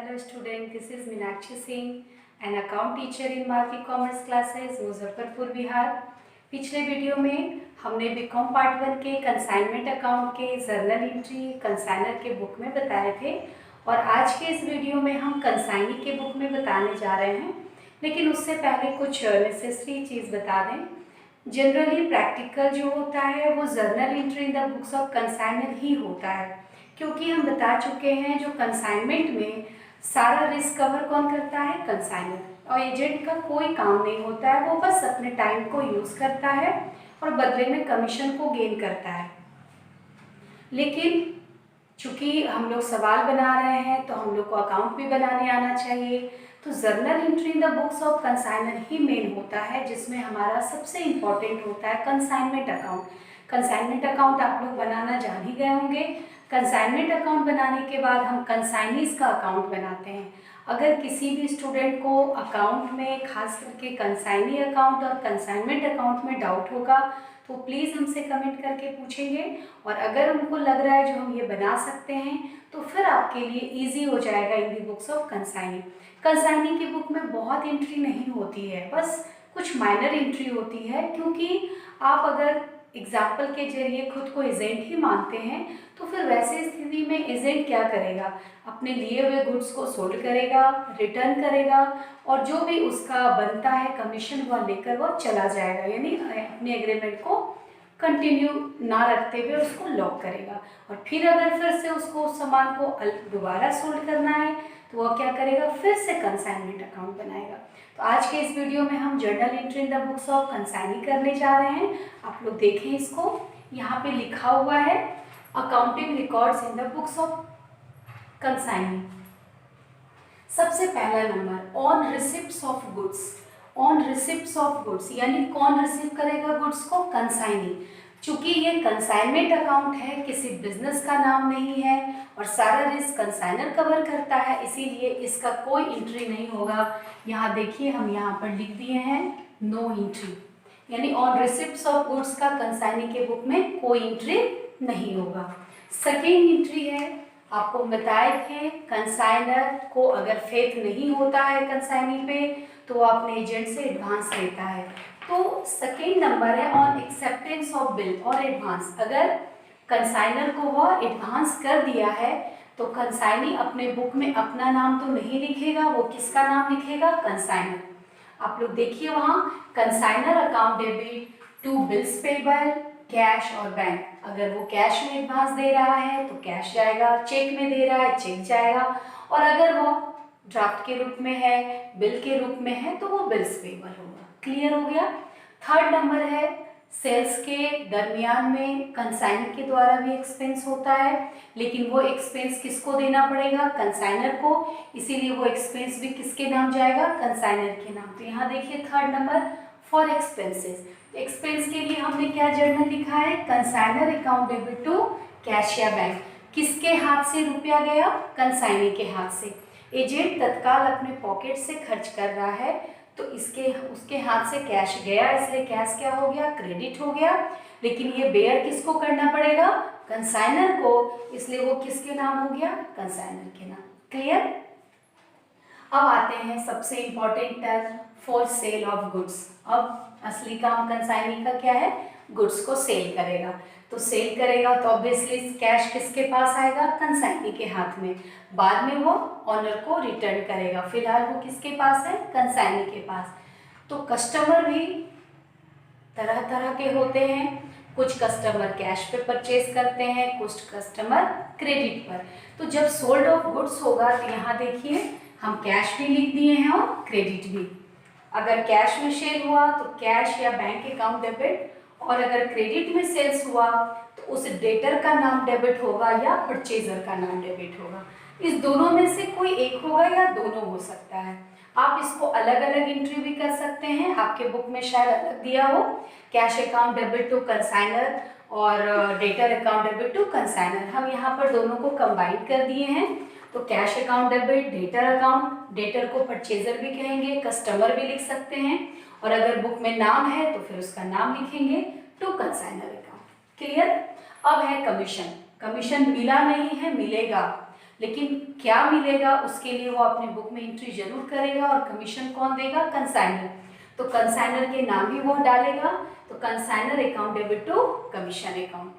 Hello student, this is Meenakshi Singh, an account teacher in Marti Commerce classes, Muzaffarpur Bihar. पिछले video में हमने BCom part 1 के consignment account के journal entry consignor के book में बताए थे और आज के इस वीडियो में हम कंसाइनी के बुक में बताने जा रहे हैं। लेकिन उससे पहले कुछ नेसेसरी चीज़ बता दें। जनरली प्रैक्टिकल जो होता है वो journal entry in the books of consignor ही होता है, क्योंकि हम बता चुके हैं जो कंसाइनमेंट में सारा रिस्क कवर कौन करता है, कंसाइनर, और एजेंट का कोई काम नहीं होता है, वो बस अपने टाइम को यूज़ करता है और बदले में कमीशन को गेन करता है। लेकिन चूँकि हम लोग सवाल बना रहे हैं तो हम लोग को अकाउंट भी बनाने आना चाहिए, तो journal entry in the books of consignor ही मेन होता है, जिसमें हमारा सबसे इम्पॉर्टेंट होता है कंसाइनमेंट अकाउंट। कंसाइनमेंट अकाउंट आप लोग बनाना जान ही गए होंगे। कंसाइनमेंट अकाउंट बनाने के बाद हम कंसाइनीज का अकाउंट बनाते हैं। अगर किसी भी स्टूडेंट को अकाउंट में खास करके कंसाइनी अकाउंट और कंसाइनमेंट अकाउंट में डाउट होगा तो प्लीज़ हमसे कमेंट करके पूछेंगे, और अगर उनको लग रहा है जो हम ये बना सकते हैं तो फिर आपके लिए इजी हो जाएगा इन दी बुक्स ऑफ कंसाइनी। कंसाइनी की बुक में बहुत एंट्री नहीं होती है, बस कुछ माइनर एंट्री होती है, क्योंकि आप अगर एग्जाम्पल के जरिए खुद को एजेंट ही मानते हैं तो फिर वैसे स्थिति में एजेंट क्या करेगा, अपने लिए हुए गुड्स को सोल्ड करेगा, रिटर्न करेगा और जो भी उसका बनता है कमीशन वह लेकर वह चला जाएगा, यानी अपने एग्रीमेंट को कंटिन्यू ना रखते हुए उसको लॉक करेगा। और फिर अगर फिर से उसको उस सामान को दोबारा सोल्ड करना है तो वह क्या करेगा, फिर से कंसाइनमेंट अकाउंट बनाएगा। तो आज के इस वीडियो में हम journal entry in the books of consignee करने जा रहे हैं। आप लोग देखें इसको, यहाँ पे लिखा हुआ है accounting records in the books of consignee. सबसे पहला number on receipts of goods. On receipts of goods यानी कौन रिसीव करेगा गुड्स को, कंसाइनी। चूंकि ये कंसाइनमेंट अकाउंट है, किसी बिजनेस का नाम नहीं है और सारा रिस्क कंसाइनर कवर करता है, इसीलिए इसका कोई एंट्री नहीं होगा। यहाँ देखिए हम यहाँ पर लिख दिए हैं नो एंट्री, यानी ऑन रिसिप्ट्स ऑफ गुड्स का कंसाइनी के बुक में कोई एंट्री नहीं होगा। सेकेंड एंट्री है, आपको बताए थे कंसाइनर को अगर फेथ नहीं होता है कंसाइनी पे तो वो अपने एजेंट से एडवांस लेता है। तो सेकेंड नंबर है ऑन एक्सेप्टेंस ऑफ बिल और एडवांस। अगर कंसाइनर को वह एडवांस कर दिया है तो कंसाइनी अपने बुक में अपना नाम तो नहीं लिखेगा, वो किसका नाम लिखेगा, कंसाइनर। आप लोग देखिए वहाँ consignor account debit to bills payable, cash और बैंक। अगर वो कैश में एडवांस दे रहा है तो कैश जाएगा, चेक में दे रहा है चेक जाएगा, और अगर वो ड्राफ्ट के रूप में है, बिल के रूप में है तो वो बिल्स पेबल होगा। क्लियर हो गया। थर्ड नंबर है सेल्स के दरमियान में कंसाइनर के द्वारा भी एक्सपेंस होता है, लेकिन वो एक्सपेंस किसको देना पड़ेगा, कंसाइनर को, इसीलिए वो एक्सपेंस भी किसके नाम जाएगा, कंसाइनर के नाम। तो यहाँ देखिए third number for expenses. Expense के लिए हमने क्या जर्नल लिखा है, consignor account debit to cash या बैंक। किसके हाथ से रुपया गया, कंसाइनी के हाथ से। एजेंट तत्काल अपने पॉकेट से खर्च कर रहा है तो उसके हाथ से कैश गया, इसलिए कैश क्या हो गया, क्रेडिट हो गया। लेकिन ये बेयर किसको करना पड़ेगा, कंसाइनर को, इसलिए वो किसके नाम हो गया, कंसाइनर के नाम। क्लियर। अब आते हैं सबसे important term for sale of goods. अब असली काम कंसाइनी का क्या है, गुड्स को सेल करेगा। तो सेल करेगा तो ऑब्वियसली कैश किसके पास आएगा, कंसाइनी के हाथ में। बाद में वो ऑनर को रिटर्न करेगा, फिलहाल वो किसके पास है, कंसाइनी के पास। तो कस्टमर भी तरह तरह के होते हैं, कुछ कस्टमर कैश पे परचेज करते हैं, कुछ कस्टमर क्रेडिट पर। तो जब सोल्ड ऑफ गुड्स होगा तो यहाँ देखिए हम कैश भी लिख दिए हैं और क्रेडिट भी। अगर कैश में सेल हुआ तो कैश या बैंक अकाउंट डेबिट, और अगर क्रेडिट में सेल्स हुआ तो उस डेटर का नाम डेबिट होगा या परचेजर का नाम डेबिट होगा। इस दोनों में से कोई एक होगा या दोनों हो सकता है। आप इसको अलग अलग एंट्री भी कर सकते हैं, आपके बुक में शायद अलग दिया हो, cash account debit to consignor और debtor account debit to consignor. हम यहाँ पर दोनों को कंबाइन कर दिए हैं। तो cash account debit, debtor account, debtor को परचेजर भी कहेंगे, कस्टमर भी लिख सकते हैं, और अगर बुक में नाम है तो फिर उसका नाम लिखेंगे टू कंसाइनर अकाउंट। क्लियर। अब है कमीशन। कमीशन मिला नहीं है, मिलेगा। लेकिन क्या मिलेगा उसके लिए वो अपनी बुक में एंट्री जरूर करेगा। और कमीशन कौन देगा? कंसाइनर। तो कंसाइनर के नाम ही वो डालेगा, तो consignor account debit to commission account.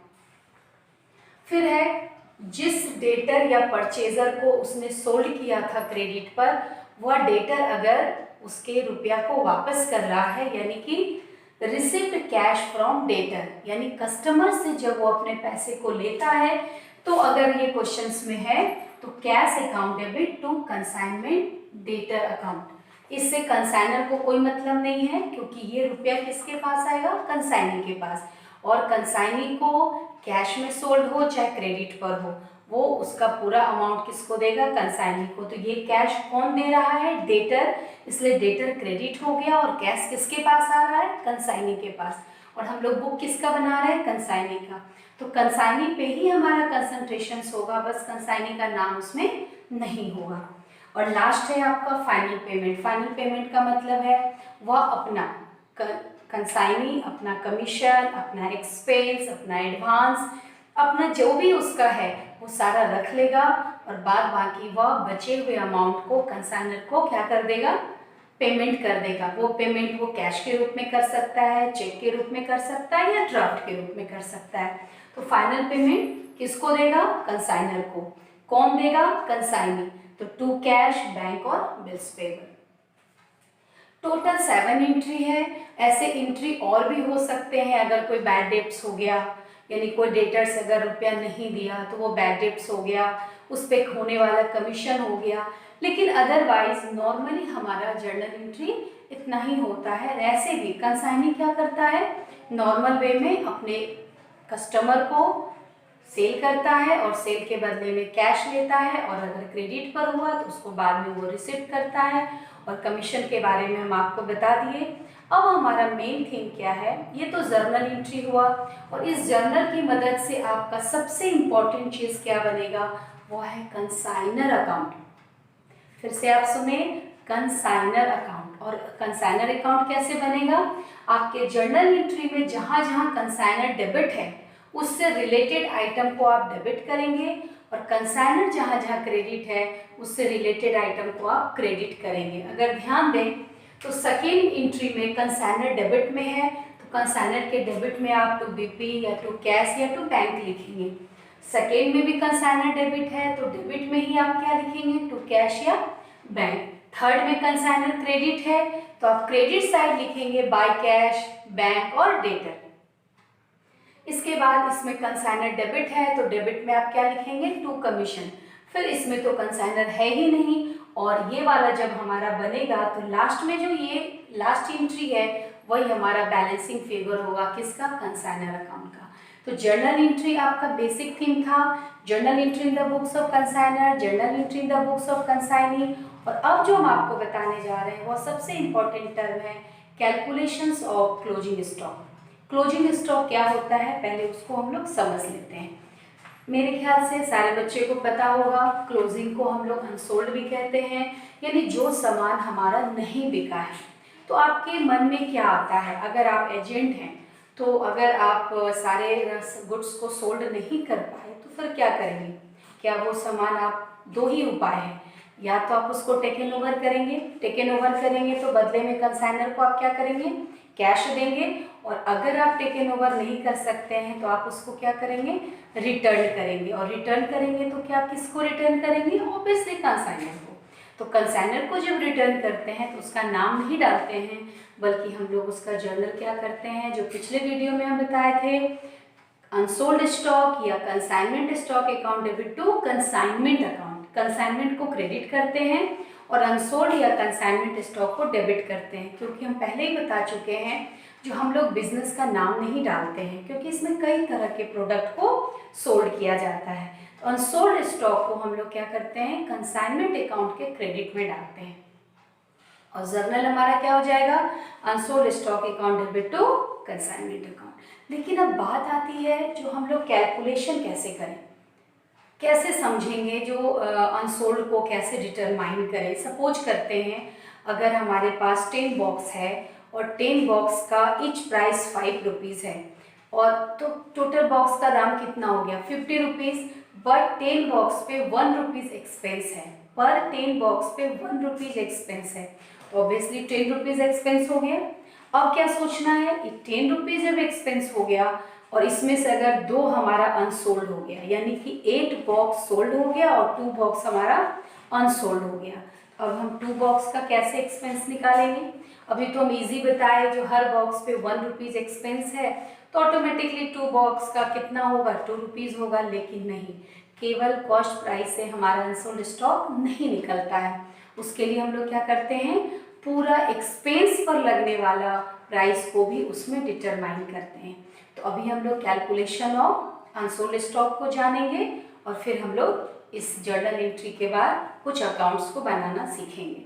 फिर है जिस डेटर या परचेजर को उसने सोल्ड किया था क्रेडिट पर, वह डेटर अगर उसके रुपया को वापस कर रहा है, यानी कि रिसिप्ट कैश फ्रॉम डेटर, यानी कस्टमर से जब वो अपने पैसे को लेता है, तो अगर ये क्वेश्चंस में है तो cash account debit to consignment debtor account. इससे कंसाइनर को कोई मतलब नहीं है, क्योंकि ये रुपया किसके पास आएगा? कंसाइनी के पास। और कंसाइनी को कैश में सोल्ड हो चाहे क्रेडिट पर हो, वो उसका पूरा अमाउंट किसको देगा? कंसाइनी को। तो ये कैश कौन दे रहा है? डेटर। इसलिए डेटर क्रेडिट हो गया और कैश किसके पास आ रहा है? कंसाइनी के पास। और हम लोग बुक किसका बना रहे हैं? कंसाइनी का। तो कंसाइनी पे ही हमारा कंसंट्रेशन होगा, बस कंसाइनी का नाम उसमें नहीं होगा। और लास्ट है आपका फाइनल पेमेंट। फाइनल पेमेंट का मतलब है वह अपना कंसाइनी अपना कमीशन, अपना एक्सपेंस, अपना एडवांस, अपना जो भी उसका है वो सारा रख लेगा और बाद बाकी वह बचे हुए अमाउंट को कंसाइनर को क्या कर देगा? पेमेंट कर देगा। वो पेमेंट वो कैश के रूप में कर सकता है, चेक के रूप में कर सकता है, या ड्राफ्ट के रूप में कर सकता है। तो फाइनल पेमेंट किसको देगा? कंसाइनर को। कौन देगा? कंसाइनी। तो टू कैश, बैंक और बिल्स पेबल। टोटल 7 एंट्री है। ऐसे एंट्री और भी हो सकते हैं। अगर कोई बैड डेट्स हो गया, यानी कोई डेटर्स अगर रुपया नहीं दिया तो वो बैड डेट्स हो गया, उस पर होने वाला कमीशन हो गया। लेकिन अदरवाइज नॉर्मली हमारा जर्नल एंट्री इतना ही होता है। ऐसे भी कंसाइनी क्या करता है? नॉर्मल वे में अपने कस्टमर को सेल करता है और सेल के बदले में कैश लेता है, और अगर क्रेडिट पर हुआ तो उसको बाद में वो रिसिप्ट करता है। और कमीशन के बारे में हम आपको बता दिए। अब हमारा मेन थीम क्या है? ये तो जर्नल एंट्री हुआ, और इस जर्नल की मदद से आपका सबसे इम्पोर्टेंट चीज़ क्या बनेगा? वो है कंसाइनर अकाउंट। फिर से आप सुने, कंसाइनर अकाउंट। और कंसाइनर अकाउंट कैसे बनेगा? आपके जर्नल एंट्री में जहाँ जहाँ कंसाइनर डेबिट है उससे रिलेटेड आइटम को आप डेबिट करेंगे, और कंसाइनर जहाँ जहाँ क्रेडिट है उससे रिलेटेड आइटम को आप क्रेडिट करेंगे। अगर ध्यान दें तो सेकेंड एंट्री में कंसाइनर डेबिट में है, तो कंसाइनर के डेबिट में आप टू बीपी या टू कैश या टू बैंक लिखेंगे। सेकेंड में भी कंसाइनर डेबिट है, तो डेबिट में ही आप क्या लिखेंगे? टू कैश या बैंक। थर्ड में कंसाइनर क्रेडिट है, तो आप क्रेडिट साइड लिखेंगे बाय कैश, बैंक और डेटर। इसके बाद इसमें कंसाइनर डेबिट है, तो डेबिट में आप क्या लिखेंगे? To commission. फिर इसमें तो कंसाइनर है ही नहीं, और ये वाला जब हमारा बनेगा तो लास्ट में जो ये लास्ट एंट्री है वही हमारा बैलेंसिंग फिगर होगा, किसका? कंसाइनर अकाउंट का। तो जर्नल एंट्री आपका बेसिक थीम था, journal entry in the books of consignor, journal entry in the books of consignee. और अब जो हम आपको बताने जा रहे हैं वो सबसे इंपॉर्टेंट टर्म है, calculations of closing stock. Closing stock क्या होता है, पहले उसको हम लोग समझ लेते हैं। मेरे ख्याल से सारे बच्चे को पता होगा, क्लोजिंग को हम लोग अनसोल्ड भी कहते हैं, यानी जो सामान हमारा नहीं बिका है। तो आपके मन में क्या आता है? अगर आप एजेंट हैं तो अगर आप सारे गुड्स को सोल्ड नहीं कर पाए तो फिर क्या करेंगे? क्या वो सामान आप, दो ही उपाय है, या तो आप उसको टेकन ओवर करेंगे, टेकन ओवर करेंगे तो बदले में कंसाइनर को आप क्या करेंगे? कैश देंगे। और अगर आप टेकन ओवर नहीं कर सकते हैं तो आप उसको क्या करेंगे? रिटर्न करेंगे। और रिटर्न करेंगे तो क्या, किसको रिटर्न करेंगे? ऑब्वियसली कंसाइनर को। तो कंसाइनर को जब रिटर्न करते हैं तो उसका नाम नहीं डालते हैं, बल्कि हम लोग उसका जर्नल क्या करते हैं, जो पिछले वीडियो में हम बताए थे, अनसोल्ड स्टॉक या consignment stock account debit to consignment account. Consignment को क्रेडिट करते हैं और अनसोल्ड या कंसाइनमेंट स्टॉक को डेबिट करते हैं, क्योंकि हम पहले ही बता चुके हैं जो हम लोग बिजनेस का नाम नहीं डालते हैं, क्योंकि इसमें कई तरह के प्रोडक्ट को सोल्ड किया जाता है। तो अनसोल्ड स्टॉक को हम लोग क्या करते हैं? कंसाइनमेंट अकाउंट के क्रेडिट में डालते हैं। और जर्नल हमारा क्या हो जाएगा? Unsold stock account debit to consignment account. लेकिन अब बात आती है जो हम लोग कैलकुलेशन कैसे करें, कैसे समझेंगे, जो अनसोल्ड को कैसे डिटरमाइन करें। सपोज करते हैं अगर हमारे पास 10 बॉक्स है और 10 बॉक्स का ईच प्राइस 5 रुपीज़ है, और तो टोटल बॉक्स का दाम कितना हो गया? 50 रुपीज़। बट 10 बॉक्स पे 1 रुपीज़ एक्सपेंस है, पर 10 बॉक्स पे 1 रुपीज़ एक्सपेंस है, तो ऑब्वियसली 10 रुपीज़ एक्सपेंस हो गया। अब क्या सोचना है, 10 रुपीज़ जब एक्सपेंस हो गया और इसमें से अगर 2 हमारा अनसोल्ड हो गया, यानी कि 8 बॉक्स सोल्ड हो गया और 2 बॉक्स हमारा अनसोल्ड हो गया। अब हम 2 बॉक्स का कैसे एक्सपेंस निकालेंगे? अभी तो हम इजी बताए, जो हर बॉक्स पे 1 रुपीज़ एक्सपेंस है तो ऑटोमेटिकली 2 बॉक्स का कितना होगा, 2 रुपीज़ होगा। लेकिन नहीं, केवल कॉस्ट प्राइस से हमारा अनसोल्ड स्टॉक नहीं निकलता है। उसके लिए हम लोग क्या करते हैं, पूरा एक्सपेंस पर लगने वाला प्राइस को भी उसमें डिटरमाइन करते हैं। तो अभी हम लोग कैलकुलेशन ऑफ अनसोल्ड स्टॉक को जानेंगे और फिर हम लोग इस जर्नल एंट्री के बाद कुछ अकाउंट्स को बनाना सीखेंगे।